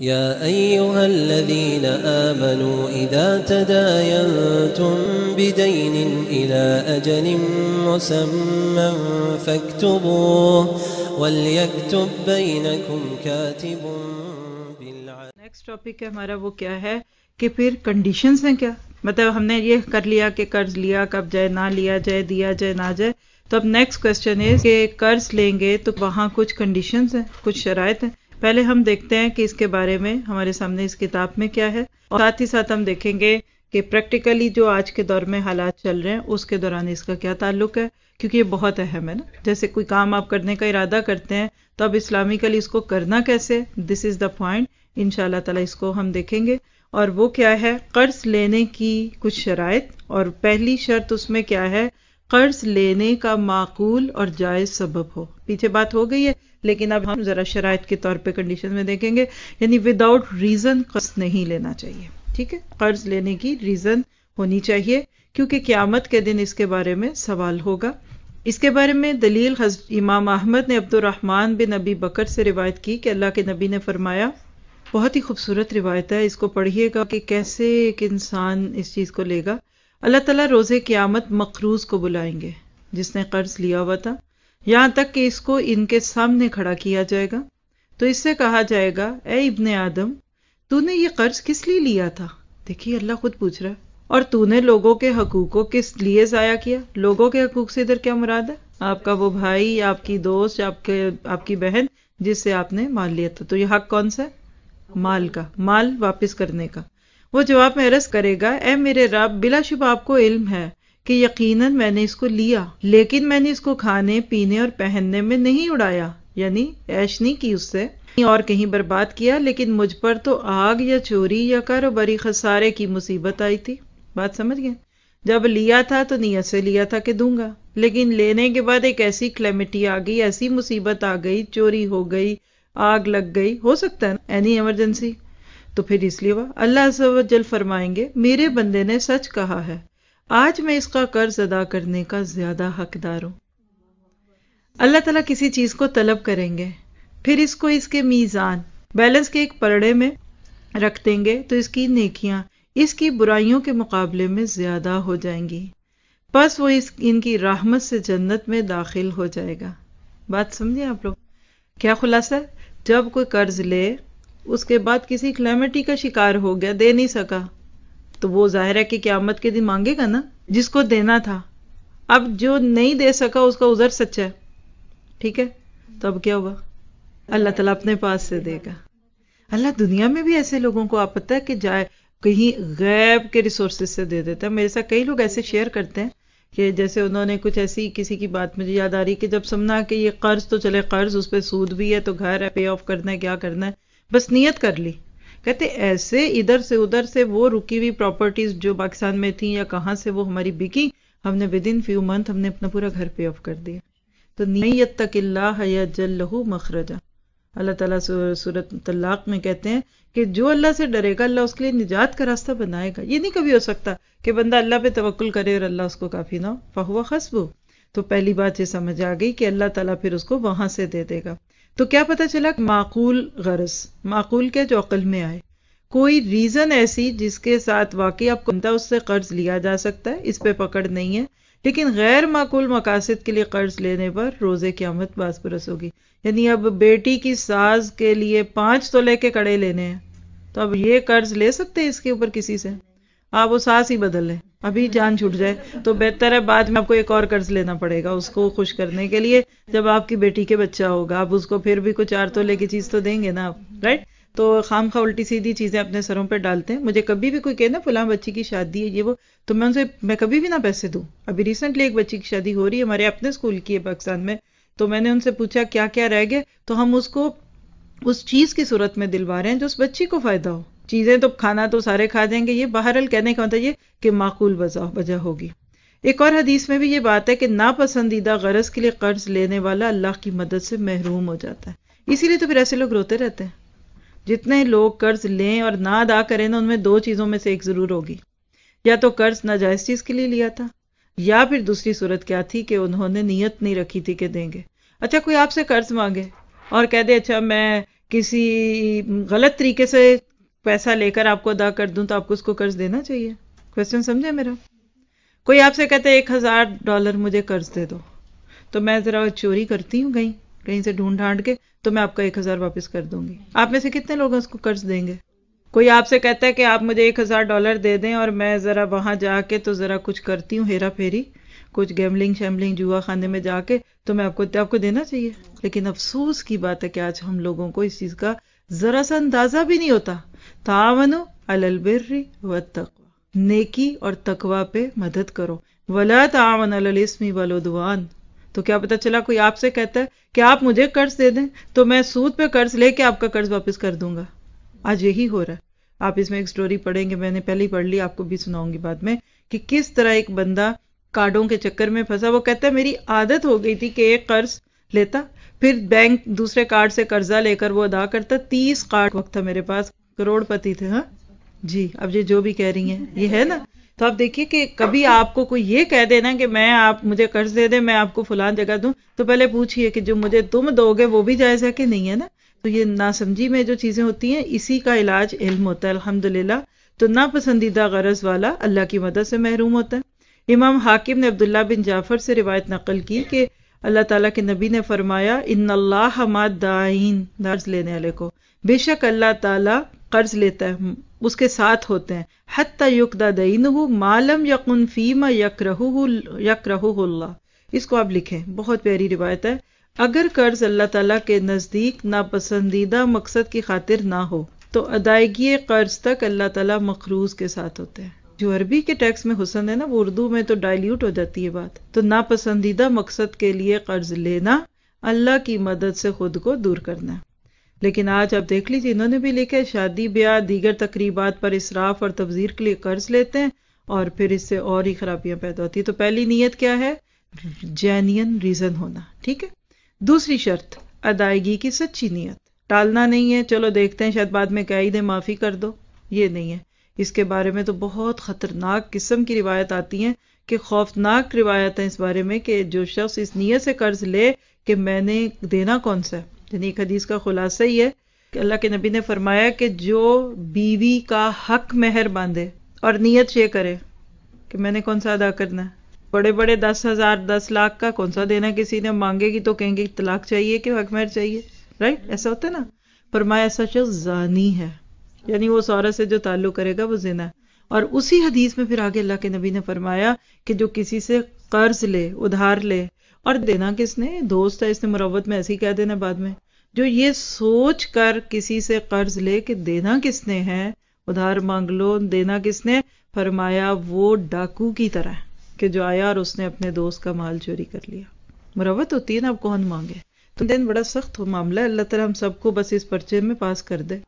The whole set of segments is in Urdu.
يا أيها الذين آمنوا إذا تداينتم بدين إلى أجل مسمى فاكتبوه وليكتب بينكم كاتب بالعدل. نیکسٹ ٹاپک ہے ہمارا وہ کیا ہے کہ پھر کنڈیشنز ہیں کیا، مطلب ہم نے یہ کر لیا کہ قرض لیا کب جائے، نہ لیا جائے، دیا جائے نہ جائے. تو اب نیکسٹ کوشچن ہے کہ قرض لیں گے تو وہاں کچھ کنڈیشنز ہیں، کچھ شرائط ہیں. پہلے ہم دیکھتے ہیں کہ اس کے بارے میں ہمارے سامنے اس کتاب میں کیا ہے، اور ساتھ ہی ساتھ ہم دیکھیں گے کہ پریکٹیکلی جو آج کے دور میں حالات چل رہے ہیں اس کے دوران اس کا کیا تعلق ہے، کیونکہ یہ بہت اہم ہے نا. جیسے کوئی کام آپ کرنے کا ارادہ کرتے ہیں تو اب اسلامکلی اس کو کرنا کیسے، دس از دا پوائنٹ. انشاءاللہ تعالی اس کو ہم دیکھیں گے. اور وہ کیا ہے، قرض لینے کی کچھ شرائط. اور پہلی شرط اس میں کیا ہے، قرض لینے کا معقول اور جائز سبب ہو. پیچھے بات ہو گئی ہے لیکن اب ہم ذرا شرائط کے طور پہ کنڈیشن میں دیکھیں گے. یعنی وداؤٹ ریزن قرض نہیں لینا چاہیے. ٹھیک ہے، قرض لینے کی ریزن ہونی چاہیے کیونکہ قیامت کے دن اس کے بارے میں سوال ہوگا. اس کے بارے میں دلیل امام احمد نے عبد الرحمن بن ابی بکر سے روایت کی کہ اللہ کے نبی نے فرمایا، بہت ہی خوبصورت روایت ہے، اس کو پڑھیے گا کہ کیسے ایک انسان اس چیز کو لے گا. اللہ تعالیٰ روز قیامت مقروض کو بلائیں گے جس نے قرض لیا ہوا تھا، یہاں تک کہ اس کو ان کے سامنے کھڑا کیا جائے گا. تو اس سے کہا جائے گا، اے ابن آدم، تو نے یہ قرض کس لیے لیا تھا؟ دیکھیے اللہ خود پوچھ رہا ہے. اور تو نے لوگوں کے حقوق کو کس لیے ضائع کیا؟ لوگوں کے حقوق سے ادھر کیا مراد ہے؟ آپ کا وہ بھائی یا آپ کی دوست یا آپ کی بہن جس سے آپ نے مال لیا تھا. تو یہ حق کون سا ہے؟ مال کا، مال واپس کرنے کا. وہ جواب میں عرض کرے گا، اے میرے رب، بلا شبہ آپ کو علم ہے کہ یقیناً میں نے اس کو لیا، لیکن میں نے اس کو کھانے پینے اور پہننے میں نہیں اڑایا، یعنی عیش نہیں کی اس سے اور کہیں برباد کیا، لیکن مجھ پر تو آگ یا چوری یا کاروباری خسارے کی مصیبت آئی تھی. بات سمجھ گئے؟ جب لیا تھا تو نیت سے لیا تھا کہ دوں گا، لیکن لینے کے بعد ایک ایسی کلیمٹی آ گئی، ایسی مصیبت آ گئی، چوری ہو گئی، آگ لگ گئی، ہو سکتا ہے اینی ایمرجنسی، تو پھر اس لیے اللہ عز و جل فرمائیں گے، میرے بندے نے سچ کہا ہے، آج میں اس کا قرض ادا کرنے کا زیادہ حقدار ہوں. اللہ تعالیٰ کسی چیز کو طلب کریں گے، پھر اس کو اس کے میزان بیلنس کے ایک پرڑے میں رکھ دیں گے تو اس کی نیکیاں اس کی برائیوں کے مقابلے میں زیادہ ہو جائیں گی، پس وہ ان کی رحمت سے جنت میں داخل ہو جائے گا. بات سمجھے آپ لوگ؟ کیا خلاصہ ہے؟ جب کوئی قرض لے اس کے بعد کسی کلیمٹی کا شکار ہو گیا، دے نہیں سکا، تو وہ ظاہر ہے کہ قیامت کے دن مانگے گا نا جس کو دینا تھا. اب جو نہیں دے سکا اس کا عذر سچا ہے، ٹھیک ہے، تو اب کیا ہوا؟ اللہ تعالیٰ اپنے پاس سے دے گا. اللہ دنیا میں بھی ایسے لوگوں کو آپ پتہ ہے کہ جائے کہیں غیب کے ریسورسز سے دے دیتا ہے. میرے ساتھ کئی لوگ ایسے شیئر کرتے ہیں کہ جیسے انہوں نے کچھ ایسی کسی کی بات مجھے یاد آ رہی کہ جب سمجھنا کہ یہ قرض تو چلے قرض، اس پہ سود بھی ہے، تو گھر ہے، پے آف کرنا ہے، کیا کرنا ہے، بس نیت کر لی. کہتے ایسے ادھر سے ادھر سے وہ رکی ہوئی پراپرٹیز جو پاکستان میں تھیں یا کہاں سے وہ ہماری بکی، ہم نے ود ان فیو منتھ ہم نے اپنا پورا گھر پے آف کر دیا. تو نیت اللہ یجعل لہ مخرجا. اللہ تعالیٰ سورۃ طلاق میں کہتے ہیں کہ جو اللہ سے ڈرے گا اللہ اس کے لیے نجات کا راستہ بنائے گا. یہ نہیں کبھی ہو سکتا کہ بندہ اللہ پہ توکل کرے اور اللہ اس کو کافی نہ ہو، فہو حسبہ. تو پہلی بات یہ سمجھ آ گئی کہ اللہ تعالیٰ پھر اس کو وہاں سے دے دے گا. تو کیا پتہ چلا؟ معقول غرض، معقول کیا جو عقل میں آئے، کوئی ریزن ایسی جس کے ساتھ واقعی آپ کو اس سے قرض لیا جا سکتا ہے، اس پہ پکڑ نہیں ہے. لیکن غیر معقول مقاصد کے لیے قرض لینے پر روز قیامت باز پرس ہوگی. یعنی اب بیٹی کی ساز کے لیے 5 تولے کے کڑے لینے ہیں، تو اب یہ قرض لے سکتے ہیں اس کے اوپر کسی سے؟ آپ وہ ساز ہی بدل لیں، ابھی جان چھوٹ جائے تو بہتر ہے بعد میں آپ کو ایک اور قرض لینا پڑے گا اس کو خوش کرنے کے لیے. جب آپ کی بیٹی کے بچہ ہوگا آپ اس کو پھر بھی کوئی 4 تولے کی چیز تو دیں گے نا آپ، رائٹ؟ تو خام خواہ الٹی سیدھی چیزیں اپنے سروں پہ ڈالتے ہیں. مجھے کبھی بھی کوئی کہے نا فلاں بچی کی شادی ہے یہ وہ، تو میں کبھی بھی نہ پیسے دوں. ابھی ریسنٹلی ایک بچی کی شادی ہو رہی ہے ہمارے اپنے اسکول کی ہے پاکستان میں، تو میں نے ان سے پوچھا کیا کیا رہ گئے، تو ہم اس کو اس چیز کی صورت میں دلوا رہے ہیں جو اس بچی کو فائدہ ہو. چیزیں تو کھانا تو سارے کھا جائیں گے، یہ بہرحال کہنے کا مطلب یہ کہ معقول وجہ ہوگی. ایک اور حدیث میں بھی یہ بات ہے کہ ناپسندیدہ غرض کے لیے قرض لینے والا اللہ کی مدد سے محروم ہو جاتا ہے. اسی لیے تو پھر ایسے لوگ روتے رہتے ہیں. جتنے لوگ قرض لیں اور نہ ادا کریں نا، ان میں 2 چیزوں میں سے ایک ضرور ہوگی، یا تو قرض ناجائز چیز کے لیے لیا تھا، یا پھر دوسری صورت کیا تھی کہ انہوں نے نیت نہیں رکھی تھی کہ دیں گے. اچھا کوئی آپ سے قرض مانگے اور کہہ دے اچھا میں کسی غلط طریقے سے پیسہ لے کر آپ کو ادا کر دوں تو آپ کو اس کو قرض دینا چاہیے. کوشچن سمجھے میرا؟ کوئی آپ سے کہتا ہے $1000 مجھے قرض دے دو، تو میں ذرا چوری کرتی ہوں کہیں سے ڈھونڈ ڈھانڈ کے، تو میں آپ کا 1000 واپس کر دوں گی. آپ میں سے کتنے لوگ اس کو قرض دیں گے؟ کوئی آپ سے کہتا ہے کہ آپ مجھے $1000 دے دیں اور میں ذرا وہاں جا کے تو ذرا کچھ کرتی ہوں ہیرا پھیری، کچھ گیملنگ شیملنگ جوا خانے میں جا کے، تو میں آپ کو دینا چاہیے. لیکن افسوس کی بات ہے کہ آج ہم لوگوں کو اس چیز کا ذرا سا اندازہ بھی نہیں ہوتا. تعاونوا علی البر والتقوی، نیکی اور تقوی پہ مدد کرو. ولا تعاونوا علی الاسم والعدوان. تو کیا پتا چلا کوئی آپ سے کہتا ہے کہ آپ مجھے قرض دے دیں تو میں سود پہ قرض لے کے آپ کا قرض واپس کر دوں گا. آج یہی ہو رہا ہے. آپ اس میں ایک سٹوری پڑھیں گے، میں نے پہلے ہی پڑھ لی، آپ کو بھی سناؤں گی بعد میں، کہ کس طرح ایک بندہ کارڈوں کے چکر میں پھنسا. وہ کہتا ہے میری عادت ہو گئی تھی کہ ایک قرض لیتا، پھر بینک دوسرے کارڈ سے قرضہ لے کر وہ ادا کرتا. 30 کارڈ وقت تھا میرے پاس، کروڑ پتی تھے. ہاں جی، اب یہ جو بھی کہہ رہی ہیں یہ ہے نا. تو آپ دیکھیے کہ کبھی آپ کو کوئی یہ کہہ دینا کہ آپ مجھے قرض دے دیں، میں آپ کو فلان جگہ دوں، تو پہلے پوچھئے کہ جو مجھے تم دو گے وہ بھی جائز ہے کہ نہیں ہے نا. تو یہ ناسمجھی میں جو چیزیں ہوتی ہیں اسی کا علاج علم ہوتا ہے الحمدللہ. تو ناپسندیدہ غرض والا اللہ کی مدد سے محروم ہوتا ہے. امام حاکم نے عبداللہ بن جعفر سے روایت نقل کی کہ اللہ تعالیٰ کے نبی نے فرمایا ان اللہ مع الداعین، قرض لینے والے کو بے شک اللہ تعالیٰ قرض لیتا ہے، اس کے ساتھ ہوتے ہیں. حتی یقضی دینہ ما لم یکن فیما یکرہہ اللہ. اس کو آپ لکھیں، بہت پیاری روایت ہے. اگر قرض اللہ تعالیٰ کے نزدیک ناپسندیدہ مقصد کی خاطر نہ ہو تو ادائیگی قرض تک اللہ تعالیٰ مقروض کے ساتھ ہوتے ہیں. جو عربی کے ٹیکسٹ میں حسن ہے نا، وہ اردو میں تو ڈائلیوٹ ہو جاتی ہے بات. تو ناپسندیدہ مقصد کے لیے قرض لینا اللہ کی مدد سے خود کو دور کرنا ہے. لیکن آج آپ دیکھ لیجیے، انہوں نے بھی لکھا ہے شادی بیاہ دیگر تقریبات پر اسراف اور تبذیر کے لیے قرض لیتے ہیں اور پھر اس سے اور ہی خرابیاں پیدا ہوتی ہیں. تو پہلی نیت کیا ہے؟ جینین ریزن ہونا. ٹھیک ہے. دوسری شرط ادائیگی کی سچی نیت. ٹالنا نہیں ہے، چلو دیکھتے ہیں شاید بعد میں کہہ ہی دیں معافی کر دو، یہ نہیں ہے. اس کے بارے میں تو بہت خطرناک قسم کی روایت آتی ہیں کہ خوفناک روایت ہے اس بارے میں کہ جو شخص اس نیت سے قرض لے کہ میں نے دینا کون سا ہے. یعنی ایک حدیث کا خلاصہ ہی ہے کہ اللہ کے نبی نے فرمایا کہ جو بیوی کا حق مہر باندھے اور نیت یہ کرے کہ میں نے کون سا ادا کرنا ہے، بڑے بڑے 10,000 10 لاکھ کا کون سا دینا، کسی نے مانگے گی تو کہیں گے طلاق چاہیے کہ حق مہر چاہیے، رائٹ؟ ایسا ہوتا ہے نا. فرمایا ایسا شخص زانی ہے، یعنی وہ اس عورت سے جو تعلق کرے گا وہ زنا ہے. اور اسی حدیث میں پھر آگے اللہ کے نبی نے فرمایا کہ جو کسی سے قرض لے، ادھار لے، اور دینا کس نے؟ دوست ہے، اس نے مروت میں ایسے ہی کہہ دینا بعد میں. جو یہ سوچ کر کسی سے قرض لے کہ دینا کس نے ہے، ادھار مانگ لو، دینا کس نے، فرمایا وہ ڈاکو کی طرح ہے کہ جو آیا اور اس نے اپنے دوست کا مال چوری کر لیا. مروت ہوتی ہے نا، اب کون مانگے. تو دن بڑا سخت معاملہ ہے. اللہ تعالیٰ ہم سب کو بس اس پرچے میں پاس کر دے.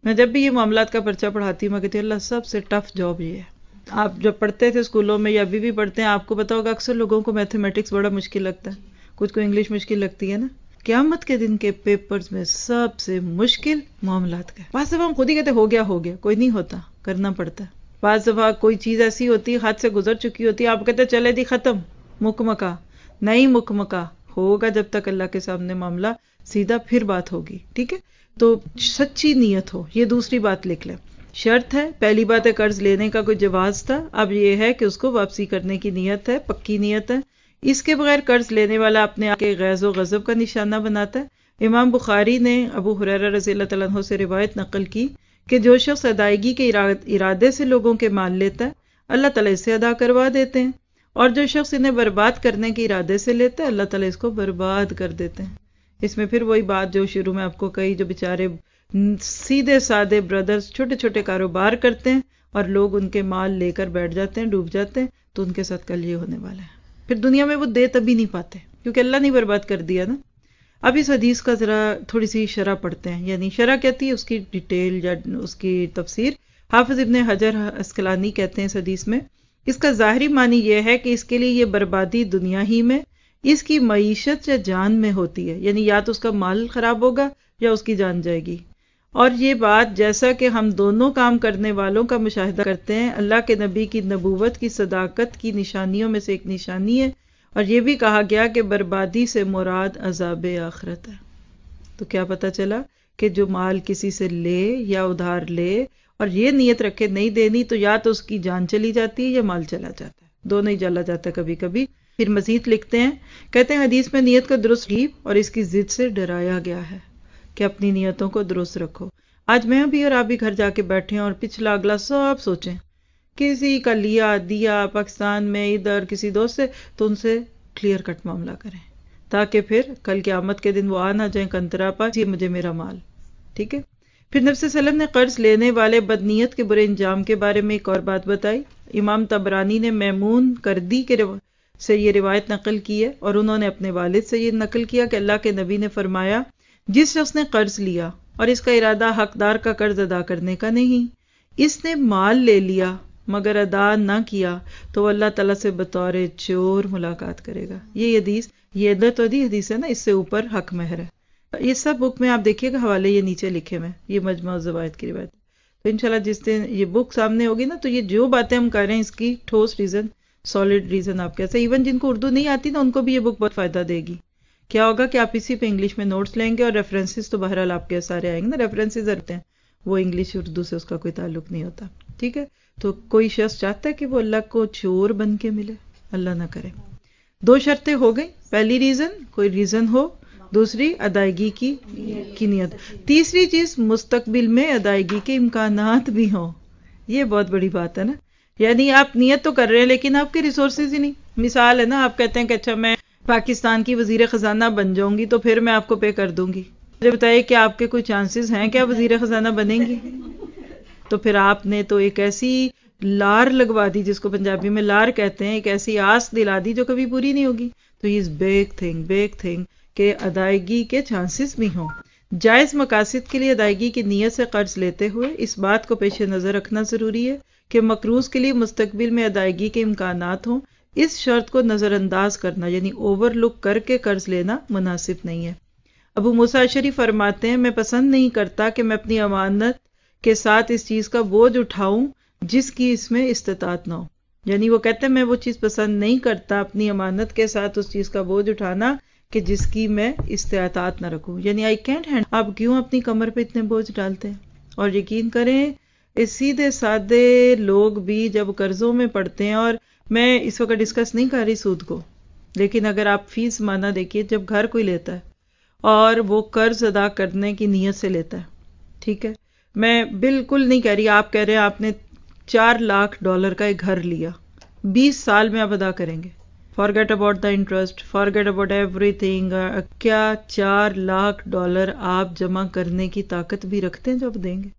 میں جب بھی یہ معاملات کا پرچہ پڑھاتی ہوں میں کہتی ہوں اللہ سب سے ٹف جاب یہ ہے. آپ جب پڑھتے تھے اسکولوں میں یا ابھی بھی پڑھتے ہیں، آپ کو پتا ہوگا اکثر لوگوں کو میتھمیٹکس بڑا مشکل لگتا ہے، کچھ کو انگلش مشکل لگتی ہے نا. قیامت کے دن کے پیپرز میں سب سے مشکل معاملات کا. بعض دفعہ ہم خود ہی کہتے ہو گیا، کوئی نہیں ہوتا، کرنا پڑتا ہے. بعض دفعہ کوئی چیز ایسی ہوتی ہے ہاتھ سے گزر چکی ہوتی ہے، آپ کہتے چلے دی ختم، مکمکا نہیں، مکمکا ہوگا جب تک اللہ کے سامنے معاملہ سیدھا پھر بات ہوگی. ٹھیک ہے. تو سچی نیت ہو، یہ دوسری بات لکھ لیں. شرط ہے، پہلی بات ہے قرض لینے کا کوئی جواز تھا، اب یہ ہے کہ اس کو واپسی کرنے کی نیت ہے، پکی نیت ہے. اس کے بغیر قرض لینے والا اپنے آپ کے غیظ و غضب کا نشانہ بناتا ہے. امام بخاری نے ابو ہریرہ رضی اللہ تعالیٰ عنہ سے روایت نقل کی کہ جو شخص ادائیگی کے ارادے سے لوگوں کے مال لیتا ہے اللہ تعالیٰ اسے ادا کروا دیتے ہیں، اور جو شخص انہیں برباد کرنے کے ارادے سے لیتا ہے اللہ تعالیٰ اس کو برباد کر دیتے ہیں. اس میں پھر وہی بات جو شروع میں آپ کو کہی، جو بیچارے سیدھے سادے بردرز چھوٹے چھوٹے کاروبار کرتے ہیں اور لوگ ان کے مال لے کر بیٹھ جاتے ہیں، ڈوب جاتے ہیں، تو ان کے ساتھ کل یہ ہونے والا ہے. پھر دنیا میں وہ دے تبھی نہیں پاتے کیونکہ اللہ نے برباد کر دیا نا. اب اس حدیث کا ذرا تھوڑی سی شرح پڑھتے ہیں، یعنی شرح کہتی ہے اس کی ڈیٹیل یا اس کی تفسیر. حافظ ابن حجر عسقلانی کہتے ہیں اس حدیث میں اس کا ظاہری معنی یہ ہے کہ اس کے لیے یہ بربادی دنیا ہی میں اس کی معیشت یا جان میں ہوتی ہے، یعنی یا تو اس کا مال خراب ہوگا یا اس کی جان جائے گی. اور یہ بات جیسا کہ ہم دونوں کام کرنے والوں کا مشاہدہ کرتے ہیں، اللہ کے نبی کی نبوت کی صداقت کی نشانیوں میں سے ایک نشانی ہے. اور یہ بھی کہا گیا کہ بربادی سے مراد عذاب آخرت ہے. تو کیا پتہ چلا کہ جو مال کسی سے لے یا ادھار لے اور یہ نیت رکھے نہیں دینی تو یا تو اس کی جان چلی جاتی ہے یا مال چلا جاتا ہے، دونوں ہی چلا جاتا ہے کبھی کبھی. پھر مزید لکھتے ہیں، کہتے ہیں حدیث میں نیت کا درست ترغیب اور اس کی ضد سے ڈرایا گیا ہے کہ اپنی نیتوں کو درست رکھو. آج میں بھی اور آپ بھی گھر جا کے بیٹھیں اور پچھلا اگلا سب سوچیں، کسی کا لیا دیا پاکستان میں ادھر کسی دوست سے، تو ان سے کلیئر کٹ معاملہ کریں تاکہ پھر کل قیامت کے دن وہ آ نہ جائیں کنترا پر جی مجھے میرا مال. ٹھیک ہے. پھر نبی صلی اللہ علیہ وسلم نے قرض لینے والے بدنیت کے برے انجام کے بارے میں ایک اور بات بتائی. امام طبرانی نے میمون کردی سے یہ روایت نقل کی ہے اور انہوں نے اپنے والد سے یہ نقل کیا کہ اللہ کے نبی نے فرمایا، جس شخص نے قرض لیا اور اس کا ارادہ حقدار کا قرض ادا کرنے کا نہیں، اس نے مال لے لیا مگر ادا نہ کیا تو وہ اللہ تعالیٰ سے بطور چور ملاقات کرے گا. یہ حدیث یہ عدت ودی حدیث ہے نا، اس سے اوپر حق مہر ہے. یہ سب بک میں آپ دیکھیے گا حوالے یہ نیچے لکھے ہوئے، یہ مجموعہ الزوائد کی روایت. تو انشاءاللہ جس دن یہ بک سامنے ہوگی نا تو یہ جو باتیں ہم کر رہے ہیں اس کی ٹھوس ریزن سالڈ ریزن آپ کیسے، ایون جن کو اردو نہیں آتی نا ان کو بھی یہ بک بہت فائدہ دے گی. کیا ہوگا کہ آپ اسی پہ انگلش میں نوٹس لیں گے اور ریفرنسز تو بہرحال آپ کے سارے آئیں گے نا، ریفرنسز رہتے ہیں وہ انگلش اردو سے اس کا کوئی تعلق نہیں ہوتا. ٹھیک ہے. تو کوئی شخص چاہتا ہے کہ وہ اللہ کو چور بن کے ملے، اللہ نہ کرے. 2 شرطیں ہو گئی، پہلی ریزن کوئی ریزن ہو، دوسری ادائیگی کی نیت، تیسری چیز مستقبل میں ادائیگی کے امکانات بھی ہوں. یہ بہت بڑی بات ہے نا، یعنی آپ نیت تو کر رہے ہیں لیکن آپ کے ریسورسز ہی نہیں. مثال ہے نا، آپ کہتے ہیں کہ اچھا میں پاکستان کی وزیر خزانہ بن جاؤں گی تو پھر میں آپ کو پے کر دوں گی. مجھے بتائیے کہ آپ کے کوئی چانسز ہیں کہ آپ وزیر خزانہ بنیں گی؟ تو پھر آپ نے تو ایک ایسی لار لگوا دی جس کو پنجابی میں لار کہتے ہیں، ایک ایسی آس دلا دی جو کبھی پوری نہیں ہوگی. تو یہ بیگ تھنگ کہ ادائیگی کے چانسز بھی ہوں. جائز مقاصد کے لیے ادائیگی کی نیت سے قرض لیتے ہوئے اس بات کو پیش نظر رکھنا ضروری ہے کہ مقروض کے لیے مستقبل میں ادائیگی کے امکانات ہوں. اس شرط کو نظر انداز کرنا یعنی اوور لک کر کے قرض لینا مناسب نہیں ہے. ابو موسیٰ اشعری فرماتے ہیں، میں پسند نہیں کرتا کہ میں اپنی امانت کے ساتھ اس چیز کا بوجھ اٹھاؤں جس کی اس میں استطاعت نہ ہو. یعنی وہ کہتے ہیں میں وہ چیز پسند نہیں کرتا اپنی امانت کے ساتھ اس چیز کا بوجھ اٹھانا کہ جس کی میں استطاعت نہ رکھوں. یعنی آئی کینٹ ہینڈ. آپ کیوں اپنی کمر پہ اتنے بوجھ ڈالتے ہیں؟ اور یقین کریں اس سیدھے سادے لوگ بھی جب قرضوں میں پڑتے ہیں، اور میں اس وقت ڈسکس نہیں کر رہی سود کو، لیکن اگر آپ فی زمانہ دیکھیے جب گھر کوئی لیتا ہے اور وہ قرض ادا کرنے کی نیت سے لیتا ہے، ٹھیک ہے، میں بالکل نہیں کہہ رہی، آپ کہہ رہے ہیں آپ نے $4 لاکھ کا ایک گھر لیا، 20 سال میں آپ ادا کریں گے، forget about the interest, forget about every thing. کیا $4 لاکھ آپ جمع کرنے کی طاقت بھی رکھتے ہیں جب دیں گے؟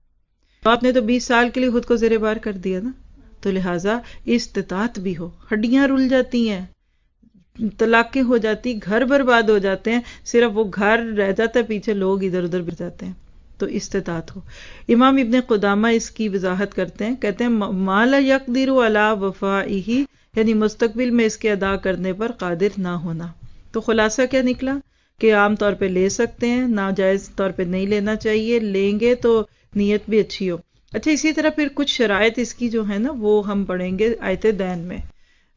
تو آپ نے تو 20 سال کے لیے خود کو زیر بار کر دیا نا. تو لہٰذا استطاعت بھی ہو. ہڈیاں رل جاتی ہیں، طلاقیں ہو جاتی، گھر برباد ہو جاتے ہیں، صرف وہ گھر رہ جاتا ہے، پیچھے لوگ ادھر ادھر گر جاتے ہیں. تو استطاعت ہو. امام ابن قدامہ اس کی وضاحت کرتے ہیں، کہتے ہیں ما لا یقدر علی وفائہ، یعنی مستقبل میں اس کے ادا کرنے پر قادر نہ ہونا. تو خلاصہ کیا نکلا کہ عام طور پہ لے سکتے ہیں، ناجائز طور پہ نہیں لینا چاہیے، لیں گے تو نیت بھی اچھی ہو. اچھا، اسی طرح پھر کچھ شرائط اس کی جو ہے نا وہ ہم پڑھیں گے آیت دین میں،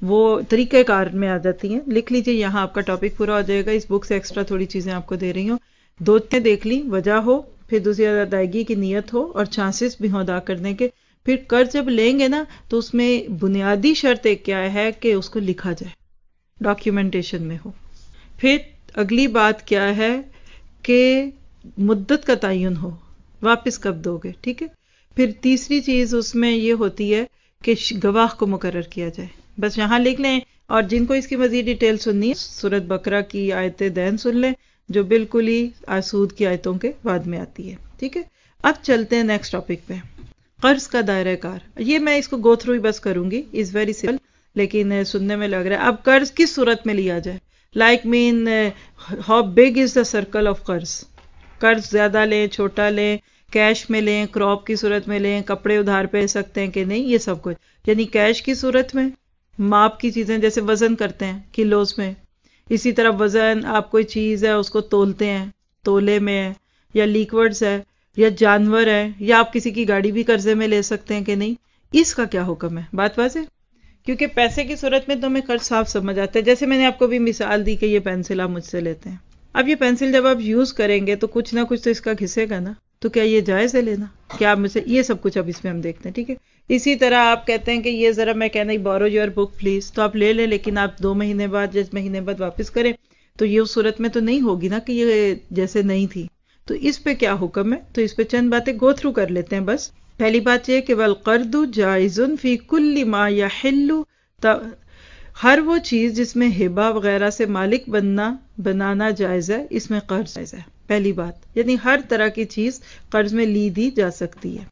وہ طریقہ کار میں آ جاتی ہیں. لکھ لیجئے، یہاں آپ کا ٹاپک پورا ہو جائے گا. اس بک سے ایکسٹرا تھوڑی چیزیں آپ کو دے رہی ہوں. 2 دیکھ لی، وجہ ہو، پھر دوسری ادائیگی کی نیت ہو اور چانسز بھی ہوں ادا کرنے کے. پھر قرض جب لیں گے نا تو اس میں بنیادی شرط ایک کیا ہے کہ اس کو لکھا جائے، ڈاکیومنٹیشن میں ہو. پھر اگلی بات کیا ہے کہ مدت کا تعین ہو، واپس کب دو گے، ٹھیک ہے. پھر تیسری چیز اس میں یہ ہوتی ہے کہ گواہ کو مقرر کیا جائے. بس یہاں لکھ لیں، اور جن کو اس کی مزید ڈیٹیل سننی ہے سورۃ بقرہ کی آیت دین سن لیں جو بالکل ہی سود کی آیتوں کے بعد میں آتی ہے، ٹھیک ہے. اب چلتے ہیں نیکسٹ ٹاپک پہ، قرض کا دائرہ کار. یہ میں اس کو گو تھرو ہی بس کروں گی، از ویری سمپل، لیکن سننے میں لگ رہا ہے. اب قرض کس صورت میں لیا جائے، like mean how big is the circle of قرض زیادہ لیں، چھوٹا لیں، کیش میں لیں، کراپ کی صورت میں لیں، کپڑے ادھار پہ لے سکتے ہیں کہ نہیں، یہ سب کچھ. یعنی کیش کی صورت میں ماپ کی چیزیں جیسے وزن کرتے ہیں کلوز میں، اسی طرح وزن آپ کوئی چیز ہے اس کو تولتے ہیں، تولے میں ہے، یا لیکوڈز ہے، یا جانور ہے، یا آپ کسی کی گاڑی بھی قرضے میں لے سکتے ہیں کہ نہیں. اس کا کیا حکم ہے؟ بات واضح؟ کیونکہ پیسے کی صورت میں تو ہمیں قرض صاف سمجھ آتا ہے. جیسے میں نے آپ کو بھی مثال دی کہ یہ پینسل آپ مجھ سے لیتے ہیں. اب یہ پینسل جب آپ یوز کریں گے تو کچھ نہ کچھ تو اس کا گھسے گا نا، تو کیا یہ جائز ہے لینا؟ کیا آپ مجھ سے یہ سب کچھ اب اس میں ہم دیکھتے ہیں، ٹھیک ہے. اسی طرح آپ کہتے ہیں کہ یہ ذرا میں کہنا بورو یور بک پلیز، تو آپ لے لیں، لیکن آپ 2 مہینے بعد یا مہینے بعد واپس کریں تو یہ اس صورت میں تو نہیں ہوگی نا کہ یہ جیسے نہیں تھی. تو اس پہ کیا حکم ہے؟ تو اس پہ چند باتیں گو تھرو کر لیتے ہیں بس. پہلی بات یہ کہ والقرض جائز فی کل ما یحل، ہر وہ چیز جس میں ہبہ وغیرہ سے مالک بنانا جائز ہے، اس میں قرض جائز ہے. پہلی بات یعنی ہر طرح کی چیز قرض میں لی دی جا سکتی ہے.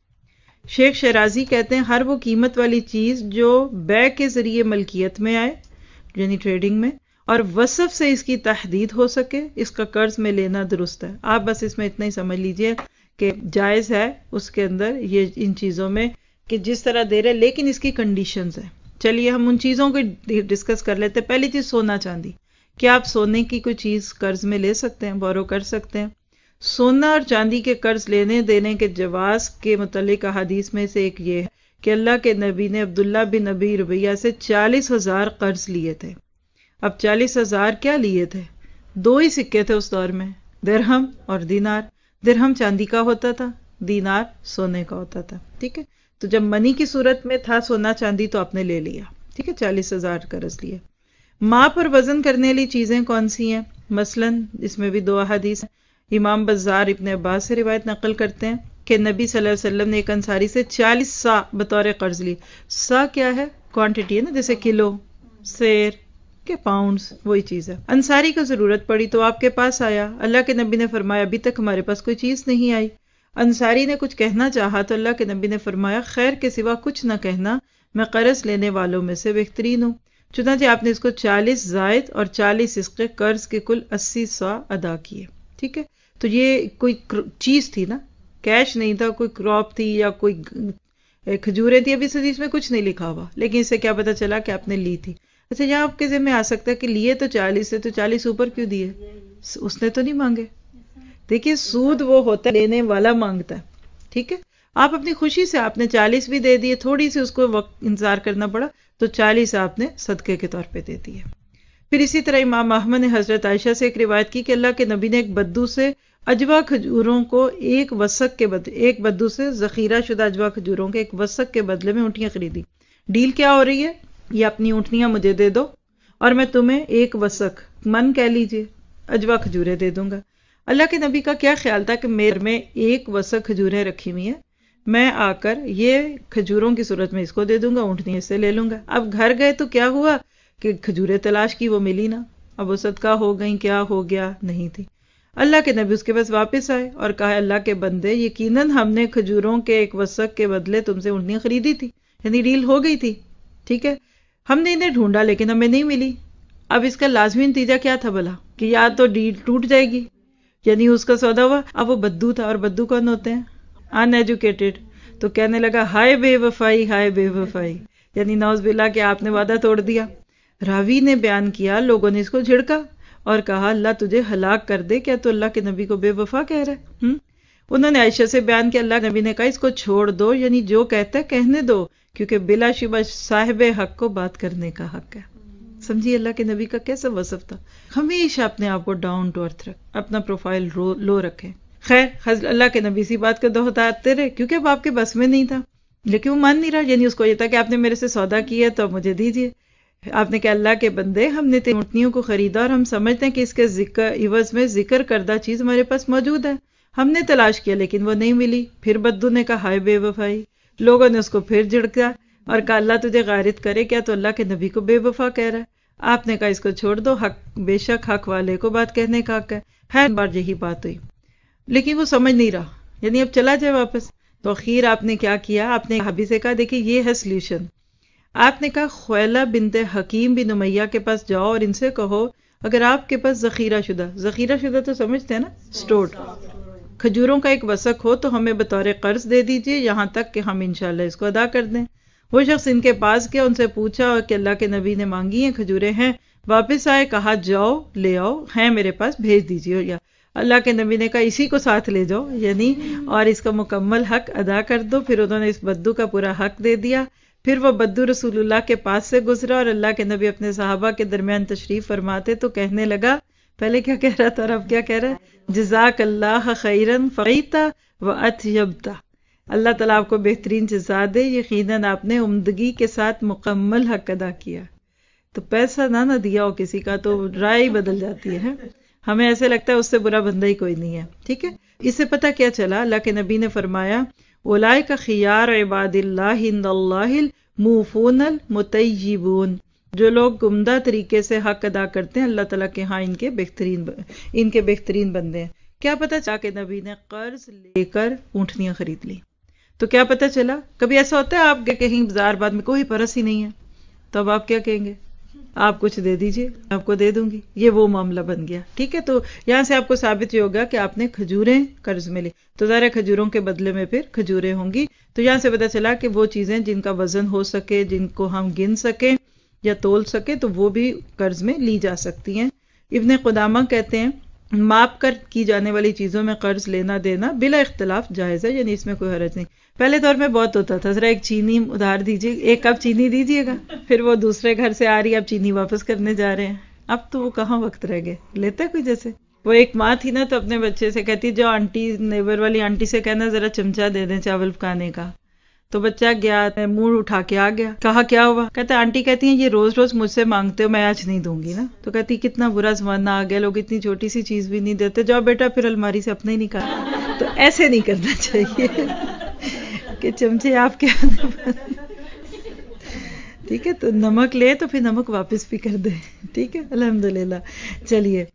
شیخ شیرازی کہتے ہیں ہر وہ قیمت والی چیز جو بیع کے ذریعے ملکیت میں آئے یعنی ٹریڈنگ میں، اور وصف سے اس کی تحدید ہو سکے، اس کا قرض میں لینا درست ہے. آپ بس اس میں اتنا ہی سمجھ لیجئے کہ جائز ہے اس کے اندر یہ ان چیزوں میں کہ جس طرح دے رہے، لیکن اس کی کنڈیشنز ہیں. چلیے ہم ان چیزوں کو ڈسکس کر لیتے ہیں. پہلی چیز سونا چاندی. کیا آپ سونے کی کوئی چیز قرض میں لے سکتے ہیں، بورو کر سکتے ہیں؟ سونا اور چاندی کے قرض لینے دینے کے جواز کے متعلق احادیث میں سے ایک یہ ہے کہ اللہ کے نبی نے عبداللہ بن ابی ربیعہ سے 40,000 قرض لیے تھے. اب 40,000 کیا لیے تھے؟ 2 ہی سکے تھے اس دور میں، درہم اور دینار. درہم چاندی کا ہوتا تھا، دینار سونے کا ہوتا تھا. ٹھیک ہے، تو جب منی کی صورت میں تھا سونا چاندی تو آپ نے لے لیا. ٹھیک ہے، 40,000 قرض لیے. ماپ اور وزن کرنے والی چیزیں کون سی ہیں؟ مثلا اس میں بھی 2 احادیث ہیں. امام بزار ابن عباس سے روایت نقل کرتے ہیں کہ نبی صلی اللہ علیہ وسلم نے ایک انصاری سے 40 سا بطور قرض لی. سا کیا ہے؟ کوانٹٹی ہے نا، جیسے کلو، سیر کہ پاؤنڈز، وہی چیز ہے. انصاری کو ضرورت پڑی تو آپ کے پاس آیا. اللہ کے نبی نے فرمایا ابھی تک ہمارے پاس کوئی چیز نہیں آئی. انصاری نے کچھ کہنا چاہا تو اللہ کے نبی نے فرمایا خیر کے سوا کچھ نہ کہنا، میں قرض لینے والوں میں سے بہترین ہوں. چنانچہ آپ نے اس کو 40 زائد اور 40 اس کے قرض کے کل 80 سا ادا کیے. ٹھیک ہے، تو یہ کوئی چیز تھی نا، کیش نہیں تھا، کوئی کراپ تھی یا کوئی کھجوریں تھی. ابھی حدیث میں کچھ نہیں لکھا ہوا، لیکن اس سے کیا پتا چلا کہ آپ نے لی تھی. اچھا یہاں آپ کے ذہن میں آ سکتا ہے کہ لیے تو 40 سے، تو 40 اوپر کیوں دیے؟ اس نے تو نہیں مانگے. دیکھیے سود وہ ہوتا ہے لینے والا مانگتا ہے. ٹھیک ہے، آپ اپنی خوشی سے آپ نے 40 بھی دے دیے، تھوڑی سی اس کو وقت انتظار کرنا پڑا تو 40 آپ نے صدقے کے طور پہ دے دیے. پھر اسی طرح امام احمد نے حضرت عائشہ سے ایک روایت کی کہ اللہ کے نبی نے ایک بدو سے اجوا کھجوروں کو ایک وسق کے بدلے، ایک بدو سے ذخیرہ شدہ اجوا کھجوروں کے ایک وسق کے بدلے میں اونٹیاں خریدی. ڈیل کیا ہو رہی ہے؟ یہ اپنی اونٹنیاں مجھے دے دو اور میں تمہیں ایک وسق من کہہ لیجئے اجوا کھجوریں دے دوں گا. اللہ کے نبی کا کیا خیال تھا کہ میرے میں ایک وسق کھجوریں رکھی ہوئی ہیں، میں آ کر یہ کھجوروں کی صورت میں اس کو دے دوں گا، اونٹنی اس سے لے لوں گا. اب گھر گئے تو کیا ہوا کہ کھجوریں تلاش کی، وہ ملی نا. اب وہ صدقہ ہو گئیں، کیا ہو گیا؟ نہیں تھی. اللہ کے نبی اس کے پاس واپس آئے اور کہا اللہ کے بندے یقیناً ہم نے کھجوروں کے ایک وسق کے بدلے تم سے اونٹنیاں خریدی تھی، یعنی ڈیل ہو گئی تھی. ٹھیک ہے، ہم نے انہیں ڈھونڈا لیکن ہمیں نہیں ملی. اب اس کا لازمی نتیجہ کیا تھا بھلا؟ کہ یا تو ڈیل ٹوٹ جائے گی، یعنی اس کا سودا ہوا. اب وہ بدو تھا، اور بدو کون ہوتے ہیں؟ ان ایجوکیٹڈ. تو کہنے لگا ہائے بے وفائی، ہائے بے وفائی، یعنی نعوذ باللہ کہ آپ نے وعدہ توڑ دیا. راوی نے بیان کیا، لوگوں نے اس کو جھڑکا اور کہا اللہ تجھے ہلاک کر دے، کیا تو اللہ کے نبی کو بے وفا کہہ رہا ہے؟ انہوں نے عائشہ سے بیان کیا، اللہ کے نبی نے کہا اس کو چھوڑ دو، یعنی جو کہتا ہے کہنے دو، کیونکہ بلا شبہ صاحب حق کو بات کرنے کا حق ہے. سمجھیے اللہ کے نبی کا کیسا وصف تھا. ہمیشہ اپنے آپ کو ڈاؤن ٹو ارتھ رکھ، اپنا پروفائل لو رکھیں. خیر اللہ کے نبی سی بات کو دہراتے رہے کیونکہ اب آپ کے بس میں نہیں تھا، لیکن وہ مان نہیں رہا. یعنی اس کو یہ تھا کہ آپ نے میرے سے سودا کیا تو اب مجھے دیجیے. آپ نے کہا اللہ کے بندے ہم نے اونٹنیوں کو خریدا اور ہم سمجھتے ہیں کہ اس کے عوض میں ذکر کردہ چیز ہمارے پاس موجود ہے. ہم نے تلاش کیا لیکن وہ نہیں ملی. پھر بدو نے کہا ہائے بے وفائی. لوگوں نے اس کو پھر جھڑکا اور کہا اللہ تجھے غارت کرے، کیا تو اللہ کے نبی کو بے وفا کہہ رہا ہے؟ آپ نے کہا اس کو چھوڑ دو، حق بے شک حق والے کو بات کہنے کا حق ہے. بار یہی بات ہوئی لیکن وہ سمجھ نہیں رہا، یعنی اب چلا جائے واپس. تو اخیر آپ نے کیا کیا؟ آپ نے حبی سے کہا دیکھیں یہ ہے سلیوشن. آپ نے کہا خویلہ بنت حکیم بن امیہ کے پاس جاؤ اور ان سے کہو اگر آپ کے پاس ذخیرہ شدہ تو سمجھتے ہیں نا، سٹورڈ کھجوروں کا ایک وسق ہو تو ہمیں بطور قرض دے دیجئے یہاں تک کہ ہم انشاءاللہ اس کو ادا کر دیں. وہ شخص ان کے پاس گیا، ان سے پوچھا کہ اللہ کے نبی نے مانگی ہیں، کھجوریں ہیں. واپس آئے، کہا جاؤ لے آؤ، ہیں میرے پاس، بھیج دیجیے. یا اللہ کے نبی نے کہا اسی کو ساتھ لے جاؤ، یعنی اور اس کا مکمل حق ادا کر دو. پھر انہوں نے اس بدو کا پورا حق دے دیا. پھر وہ بدو رسول اللہ کے پاس سے گزرا اور اللہ کے نبی اپنے صحابہ کے درمیان تشریف فرماتے تو کہنے لگا پہلے کیا کہہ رہا تھا اور اب کیا کہہ رہا ہے؟ جزاک اللہ خیرن فقیتا و اطیبتا، اللہ تعالیٰ آپ کو بہترین جزا دے، یقیناً آپ نے عمدگی کے ساتھ مکمل حق ادا کیا۔ تو پیسہ نہ دیا ہو کسی کا تو رائے ہی بدل جاتی ہے، ہمیں ایسے لگتا ہے اس سے برا بندہ ہی کوئی نہیں ہے، ٹھیک ہے۔ اس سے پتہ کیا چلا، اللہ کے نبی نے فرمایا اولئک خیار عباد اللہ عند اللہ الموفون المطیبون، جو لوگ عمدہ طریقے سے حق ادا کرتے ہیں اللہ تعالیٰ کے ہاں ان کے بہترین بندے ہیں۔ کیا پتہ چلا کہ نبی نے قرض لے کر اونٹنیاں خرید لی، تو کیا پتہ چلا؟ کبھی ایسا ہوتا ہے آپ کہیں بازار بعد میں کوئی پرس ہی نہیں ہے، تو اب آپ کیا کہیں گے؟ آپ کچھ دے دیجئے، آپ کو دے دوں گی، یہ وہ معاملہ بن گیا، ٹھیک ہے۔ تو یہاں سے آپ کو ثابت یہ ہوگا کہ آپ نے کھجوریں قرض میں لی، تو ظاہر کھجوروں کے بدلے میں پھر کھجوریں ہوں گی۔ تو یہاں سے پتہ چلا کہ وہ چیزیں جن کا وزن ہو سکے، جن کو ہم گن سکیں یا تول سکے، تو وہ بھی قرض میں لی جا سکتی ہیں۔ ابن قدامہ کہتے ہیں ماپ کر کی جانے والی چیزوں میں قرض لینا دینا بلا اختلاف جائز ہے، یعنی اس میں کوئی حرج نہیں۔ پہلے دور میں بہت ہوتا تھا، ذرا ایک چینی ادھار دیجیے، 1 کپ چینی دیجیے گا، پھر وہ دوسرے گھر سے آ رہی ہے، اب چینی واپس کرنے جا رہے ہیں۔ اب تو وہ کہاں وقت رہ گئے، لیتا ہے کوئی؟ جیسے وہ ایک ماں تھی نا، تو اپنے بچے سے کہتی جو آنٹی نیبر والی آنٹی سے کہنا ذرا چمچہ دے دیں چاول پکانے کا، تو بچہ گیا، منہ اٹھا کے آ گیا، کہا کیا ہوا؟ کہتا آنٹی کہتی ہیں یہ روز روز مجھ سے مانگتے ہو، میں آج نہیں دوں گی نا۔ تو کہتی کتنا برا زمانہ آ گیا، لوگ اتنی چھوٹی سی چیز بھی نہیں دیتے، جاؤ بیٹا پھر الماری سے اپنا ہی نکال۔ تو ایسے نہیں کرنا چاہیے کہ چمچے آپ کے ٹھیک ہے، تو نمک لے تو پھر نمک واپس بھی کر دے، ٹھیک ہے، الحمدللہ۔ چلیے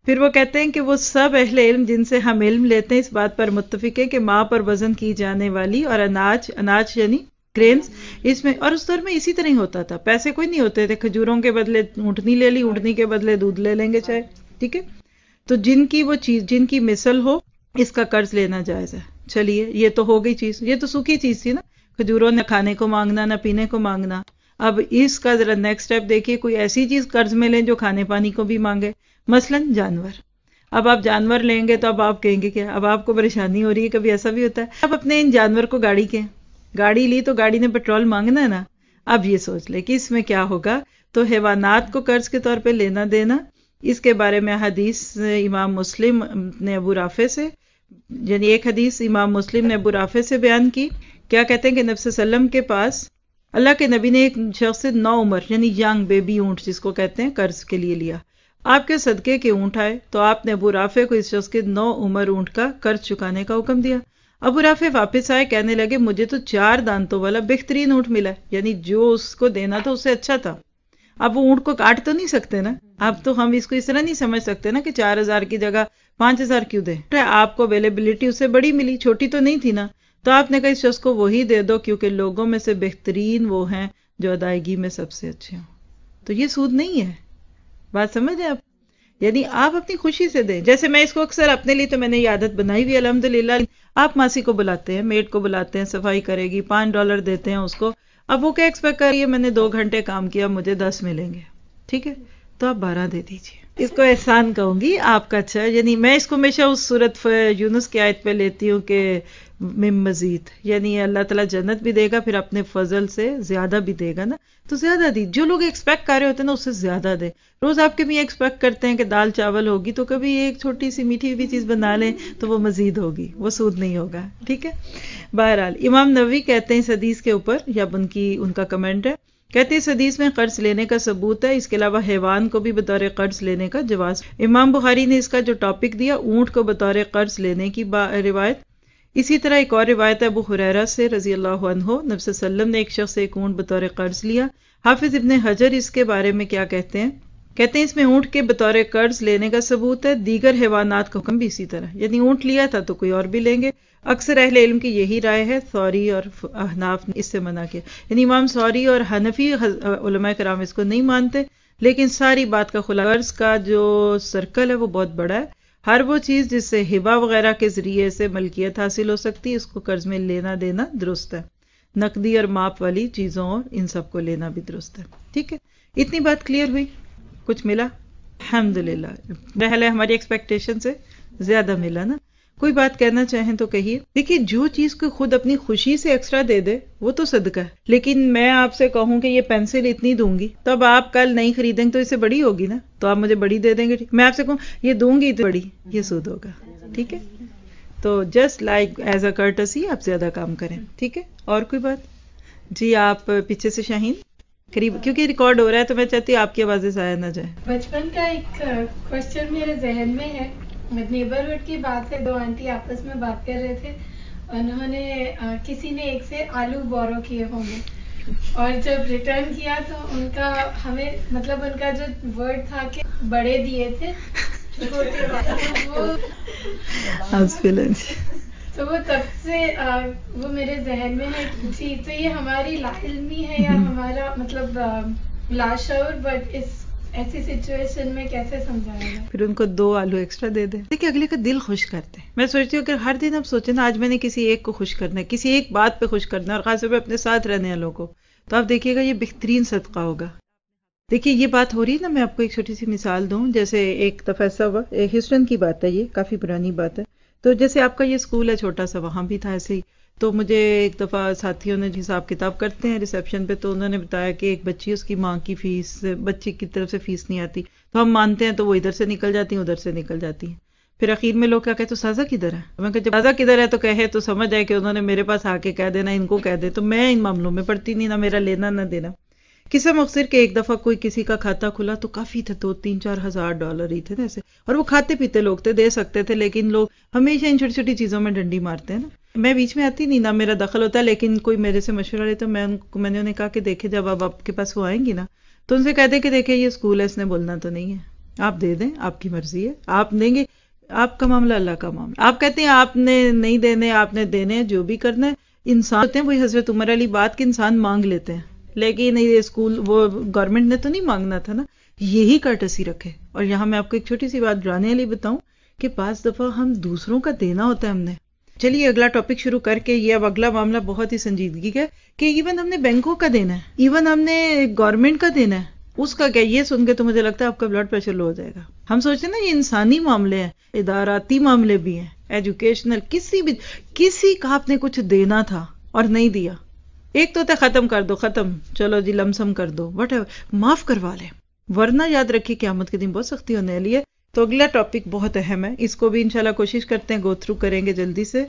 پھر وہ کہتے ہیں کہ وہ سب اہل علم جن سے ہم علم لیتے ہیں اس بات پر متفق ہے کہ ماں پر وزن کی جانے والی اور اناج یعنی گرینز اس میں، اور اس دور میں اسی طرح ہی ہوتا تھا، پیسے کوئی نہیں ہوتے تھے، کھجوروں کے بدلے اونٹنی لے لی، اونٹنی کے بدلے دودھ لے لیں گے چاہے، ٹھیک ہے۔ تو جن کی وہ چیز جن کی مثل ہو اس کا قرض لینا جائز ہے۔ چلیے یہ تو ہو گئی چیز، یہ تو سوکھی چیز تھی نا، کھجوروں نہ کھانے کو مانگنا نہ پینے کو مانگنا۔ اب اس کا ذرا نیکسٹ اسٹیپ دیکھیے، کوئی ایسی چیز قرض میں لیں جو کھانے پانی کو بھی مانگے، مثلا جانور۔ اب آپ جانور لیں گے تو اب آپ کہیں گے کیا؟ اب آپ کو پریشانی ہو رہی ہے، کبھی ایسا بھی ہوتا ہے اب اپنے ان جانور کو گاڑی لی تو گاڑی نے پیٹرول مانگنا ہے نا، اب یہ سوچ لے کہ اس میں کیا ہوگا۔ تو حیوانات کو قرض کے طور پہ لینا دینا، اس کے بارے میں حدیث امام مسلم نے ابو رافع سے، یعنی ایک حدیث امام مسلم نے ابو رافع سے بیان کی، کیا کہتے ہیں کہ نبی صلی اللہ علیہ وسلم کے پاس اللہ کے نبی نے ایک شخص سے 9 عمر یعنی ینگ بیبی اونٹ جس کو کہتے ہیں قرض کے لیے لیا۔ آپ کے صدقے کے اونٹ آئے تو آپ نے ابو رافع کو اس شخص کے 9 عمر اونٹ کا قرض چکانے کا حکم دیا۔ ابو رافع واپس آئے، کہنے لگے مجھے تو 4 دانتوں والا بہترین اونٹ ملا، یعنی جو اس کو دینا تھا اس سے اچھا تھا۔ اب وہ اونٹ کو کاٹ تو نہیں سکتے نا، اب تو ہم اس کو اس طرح نہیں سمجھ سکتے نا کہ 4000 کی جگہ 5000 کیوں دیں، آپ کو اویلیبلٹی اس سے بڑی ملی، چھوٹی تو نہیں تھی نا، تو آپ نے کہا اس شخص کو وہی دے دو کیونکہ لوگوں میں سے بہترین وہ ہیں جو ادائیگی میں سب سے اچھے ہوں۔ تو یہ سود نہیں ہے، بات سمجھ ہیں آپ؟ یعنی آپ اپنی خوشی سے دیں، جیسے میں اس کو اکثر اپنے لیے تو میں نے یہ عادت بنائی ہوئی الحمدللہ، آپ ماسی کو بلاتے ہیں، میڈ کو بلاتے ہیں، صفائی کرے گی، $5 دیتے ہیں اس کو، اب وہ کیا ایکسپیکٹ کر رہی ہے میں نے 2 گھنٹے کام کیا مجھے 10 ملیں گے، ٹھیک ہے، تو آپ 12 دے دیجیے، اس کو احسان کہوں گی آپ کا اچھا، یعنی میں اس کو ہمیشہ اس سورت یونس کی آیت پہ لیتی ہوں کہ من مزید، یعنی اللہ تعالیٰ جنت بھی دے گا پھر اپنے فضل سے زیادہ بھی دے گا نا، تو زیادہ دی، جو لوگ ایکسپیکٹ کر رہے ہوتے ہیں نا اس سے زیادہ دے۔ روز آپ کے بھی ایکسپیکٹ کرتے ہیں کہ دال چاول ہوگی تو کبھی ایک چھوٹی سی میٹھی بھی چیز بنا لیں تو وہ مزید ہوگی، وہ سود نہیں ہوگا، ٹھیک ہے۔ بہرحال امام نووی کہتے ہیں اس حدیث کے اوپر، یا ان کا کمنٹ ہے، کہتے ہیں اس حدیث میں قرض لینے کا ثبوت ہے، اس کے علاوہ حیوان کو بھی بطور قرض لینے کا جواز۔ امام بخاری نے اس کا جو ٹاپک دیا اونٹ کو بطور قرض لینے کی روایت، اسی طرح ایک اور روایت ہے ابو ہریرہ سے رضی اللہ عنہ، نبی صلی اللہ علیہ وسلم نے ایک شخص سے ایک اونٹ بطور قرض لیا۔ حافظ ابن حجر اس کے بارے میں کیا کہتے ہیں؟ کہتے ہیں اس میں اونٹ کے بطور قرض لینے کا ثبوت ہے، دیگر حیوانات کا حکم بھی اسی طرح، یعنی اونٹ لیا تھا تو کوئی اور بھی لیں گے۔ اکثر اہل علم کی یہی رائے ہے، ثوری اور احناف نے اس سے منع کیا، یعنی امام ثوری اور حنفی علماء کرام اس کو نہیں مانتے، لیکن ساری بات کا خلاصہ قرض کا جو سرکل ہے وہ بہت بڑا ہے، ہر وہ چیز جس سے ہبہ وغیرہ کے ذریعے سے ملکیت حاصل ہو سکتی ہے اس کو قرض میں لینا دینا درست ہے، نقدی اور ماپ والی چیزوں اور ان سب کو لینا بھی درست ہے، ٹھیک ہے۔ اتنی بات کلیئر ہوئی؟ کچھ ملا؟ الحمدللہ، پہلے ہماری ایکسپیکٹیشن سے زیادہ ملا نا۔ کوئی بات کہنا چاہیں تو کہیے. دیکھیے جو چیز کو خود اپنی خوشی سے ایکسٹرا دے دے وہ تو صدقہ ہے. لیکن میں آپ سے کہوں کہ یہ پینسل اتنی دوں گی تو اب آپ کل نہیں خریدیں گے تو اس سے بڑی ہوگی نا, تو آپ مجھے بڑی دے دیں گے. میں آپ سے کہوں یہ دوں گی تو بڑی, یہ سود ہوگا. ٹھیک ہے, تو just like as a courtesy آپ زیادہ کام کریں. ٹھیک ہے, اور کوئی بات؟ جی آپ پیچھے سے شاہین قریب, کیونکہ ریکارڈ ہو رہا ہے تو میں چاہتی ہوں آپ کی آوازیں ضائع نہ جائیں. بچپن کا ایک کوشچن میرے ذہن میں ہے. نیبرہڈ کی بات ہے, 2 آنٹی آپس میں بات کر رہے تھے. انہوں نے کسی نے ایک سے آلو بورو کیے ہوں گے, اور جب ریٹرن کیا تو ان کا ہمیں مطلب ان کا جو ورڈ تھا کہ بڑے دیے تھے چھوٹے, تو وہ تب سے وہ میرے ذہن میں ہے. جی, تو یہ ہماری لا علمی ہے یا ہمارا مطلب لاشعور, بٹ اس ایسی سچویشن میں کیسے سمجھایا جائے؟ پھر ان کو 2 آلو ایکسٹرا دے دیں. دیکھیں اگلے کا دل خوش کرتے ہیں. میں سوچتی ہوں کہ ہر دن آپ سوچیں نا آج میں نے کسی ایک کو خوش کرنا ہے, کسی ایک بات پہ خوش کرنا ہے, اور خاص طور پہ اپنے ساتھ رہنے والوں کو, تو آپ دیکھیے گا یہ بہترین صدقہ ہوگا. دیکھیے یہ بات ہو رہی ہے نا, میں آپ کو ایک چھوٹی سی مثال دوں. جیسے ایک دفعہ ایسا ہوا, ہیوسٹن کی بات ہے, یہ کافی پرانی بات ہے. تو جیسے آپ کا یہ اسکول ہے چھوٹا سا, وہاں بھی تھا ایسے ہی. تو مجھے ایک دفعہ ساتھیوں نے حساب کتاب کرتے ہیں ریسیپشن پہ, تو انہوں نے بتایا کہ ایک بچی, اس کی ماں کی فیس, بچی کی طرف سے فیس نہیں آتی, تو ہم مانتے ہیں تو وہ ادھر سے نکل جاتی ہیں ادھر سے نکل جاتی ہیں. پھر اخیر میں لوگ کیا کہتے تو سازا کدھر ہے؟ میں کہا جب سازا کدھر ہے تو کہے تو سمجھ آئے کہ انہوں نے میرے پاس آ کے کہہ دینا ان کو کہہ دے. تو میں ان معاملوں میں پڑتی نہیں, نہ میرا لینا نہ دینا. قصہ مختصر کہ ایک دفعہ کوئی کسی کا کھاتا کھلا تو کافی تھے, $2-3-4 ہی تھے ایسے, اور وہ کھاتے پیتے لوگ تھے, دے سکتے تھے, لیکن لوگ ہمیشہ ان چھوٹی چھوٹی چیزوں میں ڈنڈی مارتے ہیں نا. میں بیچ میں آتی نہیں, نہ میرا دخل ہوتا, لیکن کوئی میرے سے مشورہ لیتا, میں نے انہیں کہا کہ دیکھیں جب آپ کے پاس وہ آئیں گی نا تو ان سے کہہ دیں کہ دیکھیں یہ اسکول ہے, اس نے بولنا تو نہیں ہے, آپ دے دیں, آپ کی مرضی ہے, آپ دیں گے, آپ کا معاملہ اللہ کا معاملہ. آپ کہتے ہیں آپ نے نہیں دینے, آپ نے دینے, جو بھی کرنا ہے. انسان ہوتے ہیں وہی حضرت عمر علی بات کہ انسان مانگ لیتے ہیں, لیکن یہ اسکول وہ گورنمنٹ نے تو نہیں مانگنا تھا نا. یہی کرٹسی رکھے. اور یہاں میں آپ کو ایک چھوٹی سی بات ڈرانے والی بتاؤں کہ 5 دفعہ ہم دوسروں کا دینا ہوتا ہے ہم نے. چلیے اگلا ٹاپک شروع کر کے, یہ اب اگلا معاملہ بہت ہی سنجیدگی کا ہے کہ ایون ہم نے بینکوں کا دینا ہے, ایون ہم نے گورنمنٹ کا دینا ہے, اس کا کیا. یہ سن کے تو مجھے لگتا ہے آپ کا بلڈ پریشر لو ہو جائے گا. ہم سوچتے ہیں نا یہ انسانی معاملے ہیں, اداراتی معاملے بھی ہیں, ایجوکیشنل, کسی کا آپ نے کچھ دینا تھا اور نہیں دیا. ایک تو ہوتا ہے ختم کر دو, ختم, چلو جی لمسم کر دو, وٹ ایور, معاف کروا لیں, ورنہ یاد رکھیے قیامت کے دن بہت سختی ہونے والی ہے. تو اگلا ٹاپک بہت اہم ہے, اس کو بھی انشاءاللہ کوشش کرتے ہیں گو تھرو کریں گے جلدی سے.